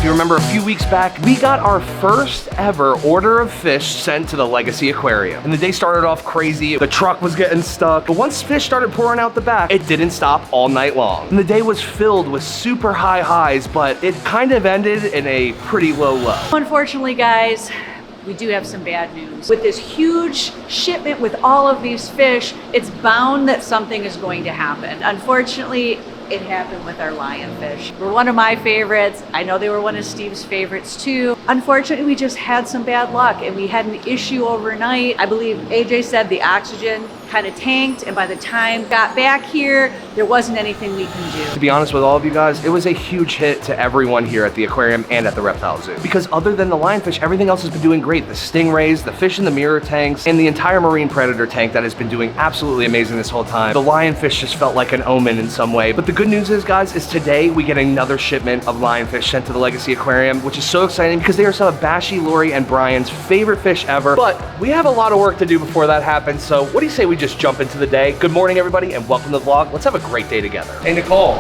If you remember a few weeks back, we got our first ever order of fish sent to the Legacy Aquarium. And the day started off crazy. The truck was getting stuck, but once fish started pouring out the back, it didn't stop all night long. And the day was filled with super high highs, but it kind of ended in a pretty low low. Unfortunately, guys, we do have some bad news. With this huge shipment with all of these fish, it's bound that something is going to happen. Unfortunately, it happened with our lionfish. We're one of my favorites. I know they were one of Steve's favorites too. Unfortunately, we just had some bad luck and we had an issue overnight. I believe AJ said the oxygen kind of tanked, and by the time got back here, there wasn't anything we can do. To be honest with all of you guys, it was a huge hit to everyone here at the aquarium and at the reptile zoo. Because other than the lionfish, everything else has been doing great. The stingrays, the fish in the mirror tanks, and the entire marine predator tank that has been doing absolutely amazing this whole time. The lionfish just felt like an omen in some way. But the good news is, guys, is today we get another shipment of lionfish sent to the Legacy Aquarium, which is so exciting because they are some of Bashi, Lori, and Brian's favorite fish ever. But we have a lot of work to do before that happens, so what do you say we just jump into the day? Good morning, everybody, and welcome to the vlog. Let's have a great day together. Hey, Nicole.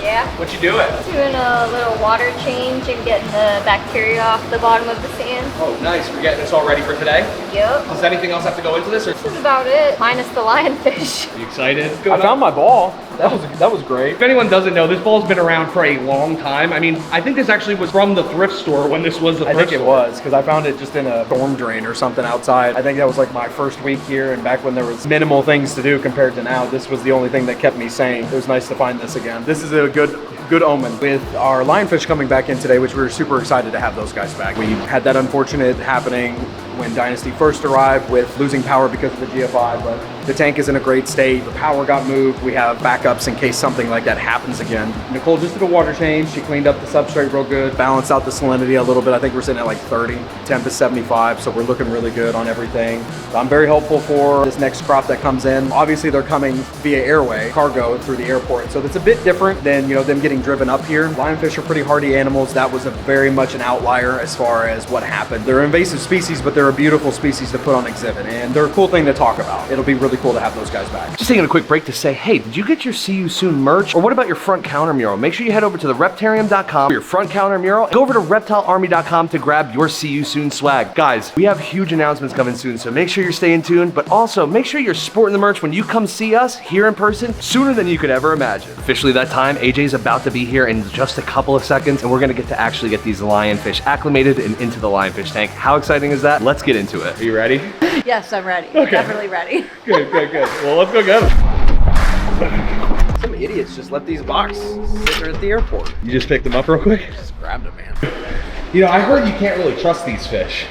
Yeah. What you doing? Doing a little water change and getting the bacteria off the bottom of the sand. Oh, nice. We're getting this all ready for today? Yep. Does anything else have to go into this? Or? This is about it, minus the lionfish. Are you excited? I found my ball. That was great. If anyone doesn't know, this ball's been around for a long time. I mean, I think this actually was from the thrift store when this was the thrift store. I think it was, because I found it just in a storm drain or something outside. I think that was like my first week here, and back when there was minimal things to do compared to now, this was the only thing that kept me sane. It was nice to find this again. This is a good omen. With our lionfish coming back in today, which we were super excited to have those guys back. We had that unfortunate happening when Dynasty first arrived with losing power because of the GFI, but the tank is in a great state. The power got moved. We have backups in case something like that happens again. Nicole just did a water change. She cleaned up the substrate real good, balanced out the salinity a little bit. I think we're sitting at like 30, temp is 75, so we're looking really good on everything. I'm very hopeful for this next crop that comes in. Obviously, they're coming via airway, cargo through the airport, so that's a bit different than, them getting driven up here. Lionfish are pretty hardy animals. That was very much an outlier as far as what happened. They're invasive species, but they're a beautiful species to put on exhibit, and they're a cool thing to talk about. It'll be really cool to have those guys back. Just taking a quick break to say, hey, did you get your See You Soon merch? Or what about your front counter mural? Make sure you head over to the Reptarium.com for your front counter mural. Go over to ReptileArmy.com to grab your See You Soon swag. Guys, we have huge announcements coming soon, so make sure you're staying tuned, but also make sure you're sporting the merch when you come see us here in person sooner than you could ever imagine. Officially that time, AJ's about to be here in just a couple of seconds, and we're gonna get to actually get these lionfish acclimated and into the lionfish tank. How exciting is that? Let's get into it. Are you ready? Yes, I'm ready. Okay. Definitely ready. Good. Well, let's go get them. Some idiots just let these boxes sit there at the airport. You just picked them up real quick? Just grabbed them, man. I heard you can't really trust these fish.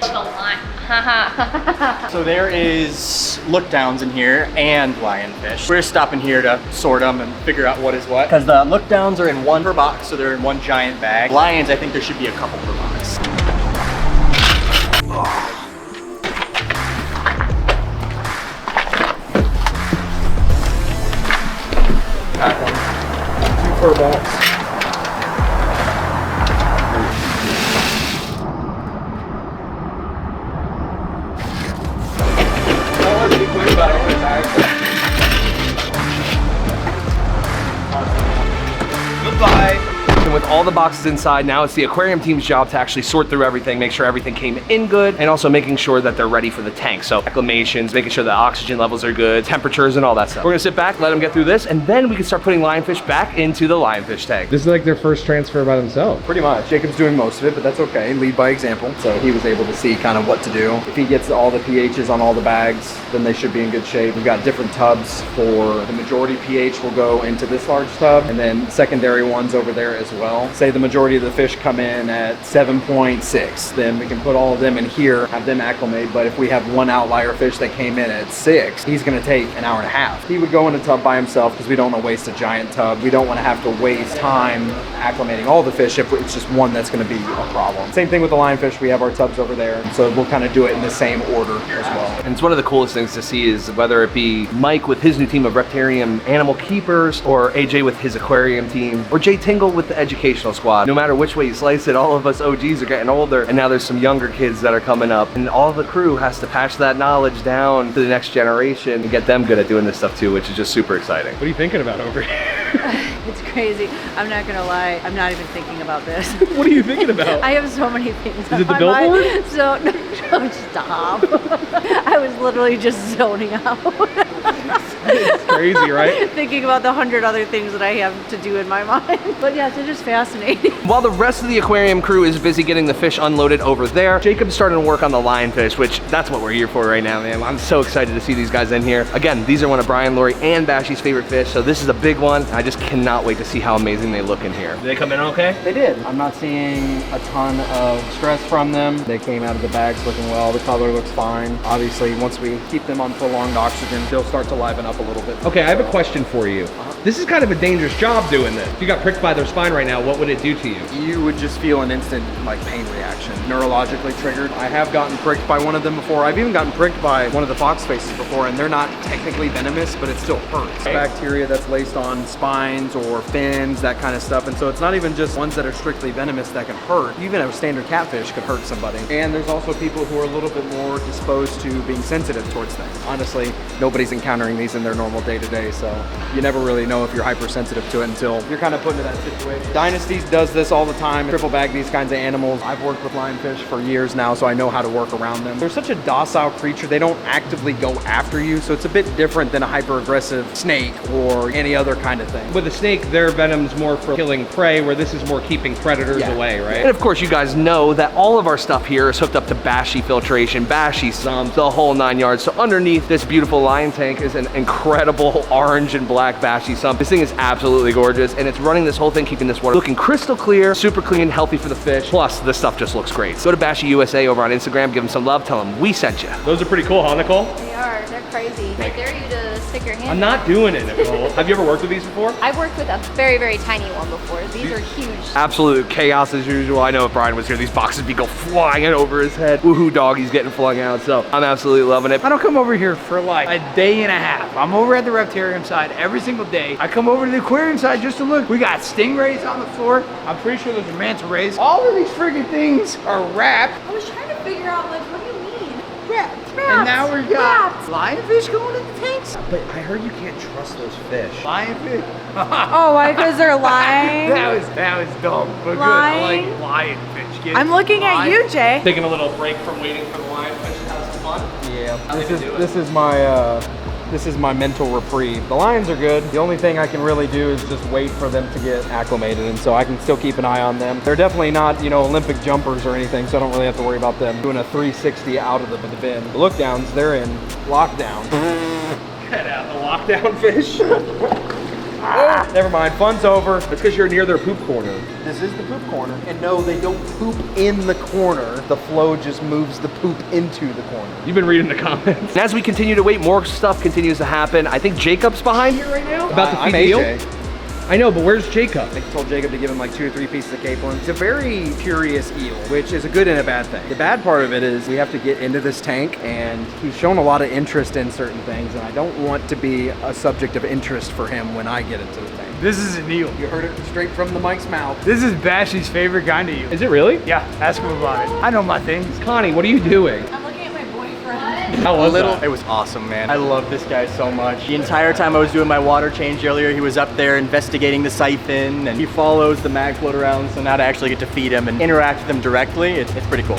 So there is look downs in here and lionfish. We're stopping here to sort them and figure out what is what. Because the look downs are in one per box, so they're in one giant bag. Lions, I think there should be a couple per box. Pack them. 2 per box. Goodbye. And with all the boxes inside, now it's the aquarium team's job to actually sort through everything, make sure everything came in good, and also making sure that they're ready for the tank. So acclimations, making sure the oxygen levels are good, temperatures, and all that stuff. We're gonna sit back, let them get through this, and then we can start putting lionfish back into the lionfish tank. This is like their first transfer by themselves. Pretty much. Jacob's doing most of it, but that's okay. Lead by example. So he was able to see kind of what to do. If he gets all the pHs on all the bags, then they should be in good shape. We've got different tubs for the majority pH will go into this large tub, and then secondary ones over there as well. Say the majority of the fish come in at 7.6, then we can put all of them in here, have them acclimate. But if we have one outlier fish that came in at 6, he's gonna take an hour and a half. He would go in a tub by himself because we don't want to waste a giant tub. We don't want to have to waste time acclimating all the fish if it's just one that's gonna be a problem. Same thing with the lionfish, we have our tubs over there. So we'll kind of do it in the same order as well. And it's one of the coolest things to see is whether it be Mike with his new team of Reptarium animal keepers, or AJ with his aquarium team, or Jay Tingle with the educational squad. No matter which way you slice it, all of us OGs are getting older, and now there's some younger kids that are coming up, and all the crew has to pass that knowledge down to the next generation and get them good at doing this stuff too, which is just super exciting. What are you thinking about over here? It's crazy. I'm not gonna lie. I'm not even thinking about this. What are you thinking about? I have so many things. Is it the billboard? So no, stop. I was literally just zoning out. It's crazy, right? Thinking about the 100 other things that I have to do in my mind. But yes, it is fascinating. While the rest of the aquarium crew is busy getting the fish unloaded over there, Jacob's starting to work on the lionfish, which that's what we're here for right now, man. I'm so excited to see these guys in here. Again, these are one of Brian, Lori, and Bashy's favorite fish, so this is a big one. I just cannot wait to see how amazing they look in here. Did they come in okay? They did. I'm not seeing a ton of stress from them. They came out of the bags looking well. The color looks fine. Obviously, once we keep them on prolonged oxygen, they'll start to liven up a little bit. Okay, I have a question for you. This is kind of a dangerous job doing this. If you got pricked by their spine right now, what would it do to you? You would just feel an instant pain reaction, neurologically triggered. I have gotten pricked by one of them before. I've even gotten pricked by one of the fox faces before, and they're not technically venomous, but it still hurts. Bacteria that's laced on spines or fins, that kind of stuff. And so it's not even just ones that are strictly venomous that can hurt. Even a standard catfish could hurt somebody. And there's also people who are a little bit more disposed to being sensitive towards things. Honestly, nobody's encountering these in their normal day-to-day, so you never really know if you're hypersensitive to it until you're kind of put into that situation. Dynasties does this all the time, triple bag these kinds of animals. I've worked with lionfish for years now, so I know how to work around them. They're such a docile creature, they don't actively go after you, so it's a bit different than a hyper-aggressive snake or any other kind of thing. With a snake, their venom's more for killing prey, where this is more keeping predators away, right? And of course, you guys know that all of our stuff here is hooked up to Bashy filtration, Bashy sumps, the whole 9 yards. So underneath this beautiful lion tank is an incredible orange and black Bashy sump. This thing is absolutely gorgeous, and it's running this whole thing, keeping this water looking crystal clear, super clean, healthy for the fish. Plus, this stuff just looks great. Go to BashyUSA over on Instagram, give them some love, tell them we sent you. Those are pretty cool, huh, Nicole? They are. They're crazy. I dare you to stick your hand I'm in. not doing it, Nicole. Have you ever worked with these before? I've worked with a very, very tiny one before. These are huge. Absolute chaos as usual. I know if Brian was here, these boxes would be go flying over his head. Woohoo doggies getting flung out, so I'm absolutely loving it. I don't come over here for like a day and a half. I'm over at the Reptarium side every single day. I come over to the aquarium side just to look. We got stingrays on the floor. I'm pretty sure those are manta rays. All of these freaking things are wrapped. I was trying to figure out, like, what do you mean? Wrapped. And now we got lionfish going in the tanks. But I heard you can't trust those fish. Lionfish. Oh, why? Because they're lying? that was dumb, but good. I like lionfish. Get I'm looking at lion- you, Jay. Taking a little break from waiting for the lionfish to have some fun. Yeah, This is my mental reprieve. The lions are good. The only thing I can really do is just wait for them to get acclimated, and so I can still keep an eye on them. They're definitely not, Olympic jumpers or anything, so I don't really have to worry about them doing a 360 out of the bin. The look downs, they're in lockdown. Get out the lockdown fish. Never mind, fun's over. That's because you're near their poop corner. This is the poop corner. And no, they don't poop in the corner. The flow just moves the poop into the corner. You've been reading the comments. And as we continue to wait, more stuff continues to happen. I think Jacob's behind here right now. About to I'm feed the eel? AJ. I know, but where's Jacob? I told Jacob to give him like 2 or 3 pieces of capelin. It's a very curious eel, which is a good and a bad thing. The bad part of it is we have to get into this tank, and he's shown a lot of interest in certain things, and I don't want to be a subject of interest for him when I get into the tank. This is an eel. You heard it straight from the mic's mouth. This is Bashy's favorite kind of eel. Is it really? Yeah, ask him about it. I know my things. Connie, what are you doing? I'm looking at my boyfriend. How was that? It was awesome, man. I love this guy so much. The entire time I was doing my water change earlier, he was up there investigating the siphon, and he follows the mag float around, so now to actually get to feed him and interact with him directly, it's pretty cool.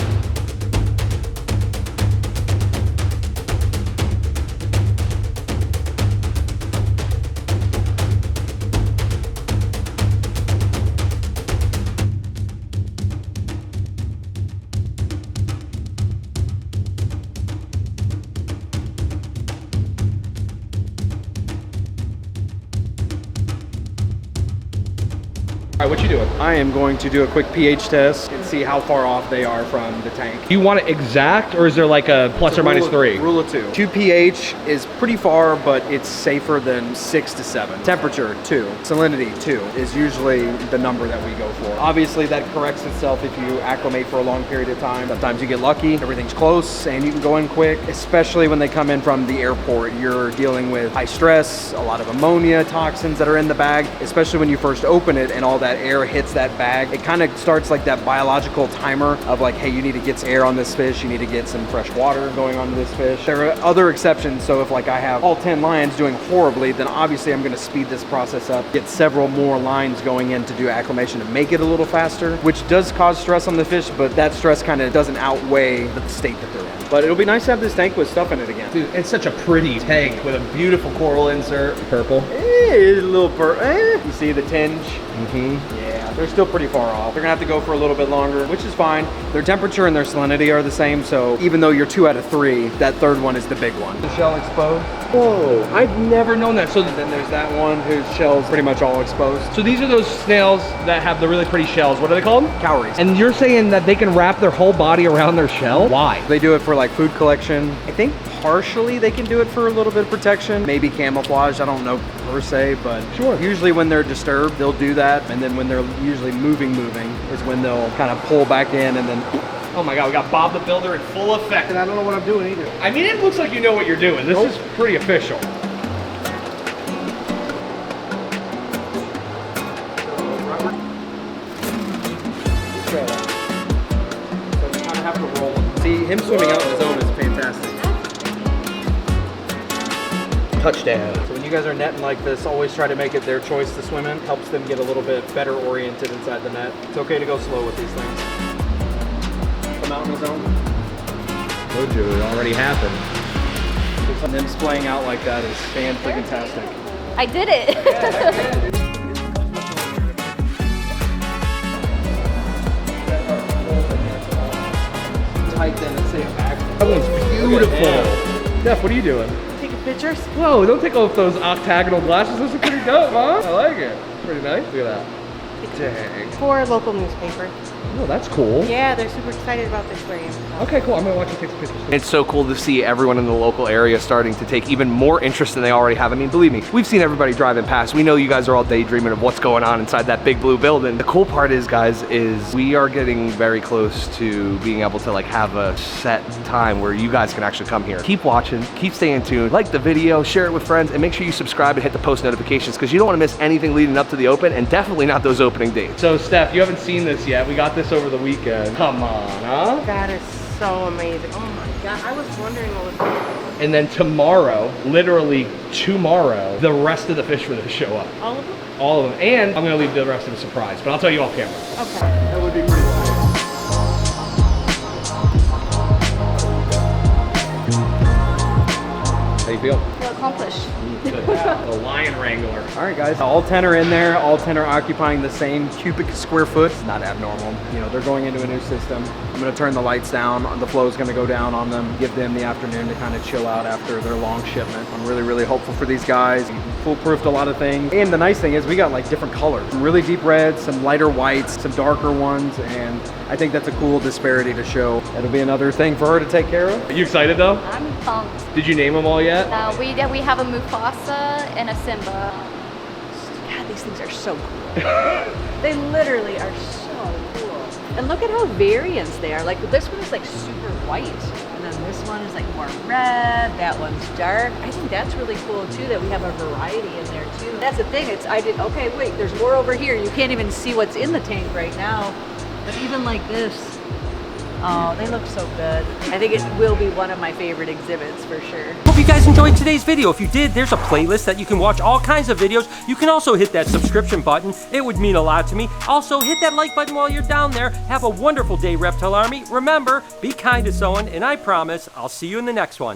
All right, what you doing? I am going to do a quick pH test and see how far off they are from the tank. Do you want it exact, or is there like a plus or minus 3? Rule of 2. 2 pH is pretty far, but it's safer than 6 to 7. Temperature, 2. Salinity, 2 is usually the number that we go for. Obviously, that corrects itself if you acclimate for a long period of time. Sometimes you get lucky, everything's close, and you can go in quick, especially when they come in from the airport. You're dealing with high stress, a lot of ammonia toxins that are in the bag, especially when you first open it and all that that air hits that bag, it kind of starts like that biological timer of like, hey, you need to get some air on this fish, you need to get some fresh water going onto this fish. There are other exceptions, so if like I have all 10 lions doing horribly, then obviously I'm gonna speed this process up, get several more lines going in to do acclimation to make it a little faster, which does cause stress on the fish, but that stress kind of doesn't outweigh the state that they're in. But it'll be nice to have this tank with stuff in it again. Dude, it's such a pretty tank with a beautiful coral insert. Purple. It's a little you see the tinge? Yeah, they're still pretty far off. They're gonna have to go for a little bit longer, which is fine. Their temperature and their salinity are the same, so even though you're 2 out of 3, that third one is the big one. The shell exposed. Whoa, I've never known that. So Then there's that one whose shell's pretty much all exposed. So these are those snails that have the really pretty shells. What are they called? Cowries. And you're saying that they can wrap their whole body around their shell? Why? They do it for like food collection. I think partially they can do it for a little bit of protection, maybe camouflage, I don't know per se, but sure. Usually when they're disturbed, they'll do that, and then when they're usually moving is when they'll kind of pull back in and then... Oh my God, we got Bob the Builder in full effect, and I don't know what I'm doing either. I mean, it looks like you know what you're doing. This is pretty official. See, him swimming out on his own is fantastic. Touchdown. So when you guys are netting like this, always try to make it their choice to swim in. Helps them get a little bit better oriented inside the net. It's okay to go slow with these things. Come out on his own. Told you, it already happened. Them splaying out like that is fan-freaking-tastic. I did it. Tight then and say it back. That one's beautiful. Steph, what are you doing? Taking pictures? Whoa, don't take off those octagonal glasses. Those are pretty dope, huh? I like it. Pretty nice. Look at that. Dang. For a local newspaper. Oh, that's cool. Yeah, they're super excited about the aquarium. Okay, cool. I'm gonna watch you take some pictures. It's so cool to see everyone in the local area starting to take even more interest than they already have. I mean, believe me, we've seen everybody driving past. We know you guys are all daydreaming of what's going on inside that big blue building. The cool part is, guys, is we are getting very close to being able to like have a set time where you guys can actually come here. Keep watching, keep staying tuned, like the video, share it with friends, and make sure you subscribe and hit the post notifications because you don't want to miss anything leading up to the open, and definitely not those opening dates. So, Steph, you haven't seen this yet. We got this over the weekend. Come on, huh? That is so amazing. Oh my God, I was wondering what was going on. And then tomorrow, literally tomorrow, the rest of the fish for this show up. All of them? All of them. And I'm gonna leave the rest of the surprise, but I'll tell you off camera. Okay. That would be pretty cool. How you feel? Feel accomplished. The lion wrangler. All right, guys, all 10 are in there. All 10 are occupying the same cubic square foot. It's not abnormal. You know, they're going into a new system. I'm gonna turn the lights down. The flow is gonna go down on them, give them the afternoon to kind of chill out after their long shipment. I'm really, really hopeful for these guys. Foolproofed a lot of things. And the nice thing is we got like different colors. Some really deep reds, some lighter whites, some darker ones, and I think that's a cool disparity to show. It'll be another thing for her to take care of. Are you excited though? I'm pumped. Did you name them all yet? We have a Mufasa and a Simba. God, these things are so cool. They literally are so cool. And look at how variants they are. Like this one is like super white. And then this one is like more red. That one's dark. I think that's really cool too that we have a variety in there too. That's the thing. Okay, wait, there's more over here. You can't even see what's in the tank right now. But even like this, oh, they look so good. I think it will be one of my favorite exhibits for sure. Hope you guys enjoyed today's video. If you did, there's a playlist that you can watch all kinds of videos. You can also hit that subscription button. It would mean a lot to me. Also, hit that like button while you're down there. Have a wonderful day, Reptile Army. Remember, be kind to someone, and I promise I'll see you in the next one.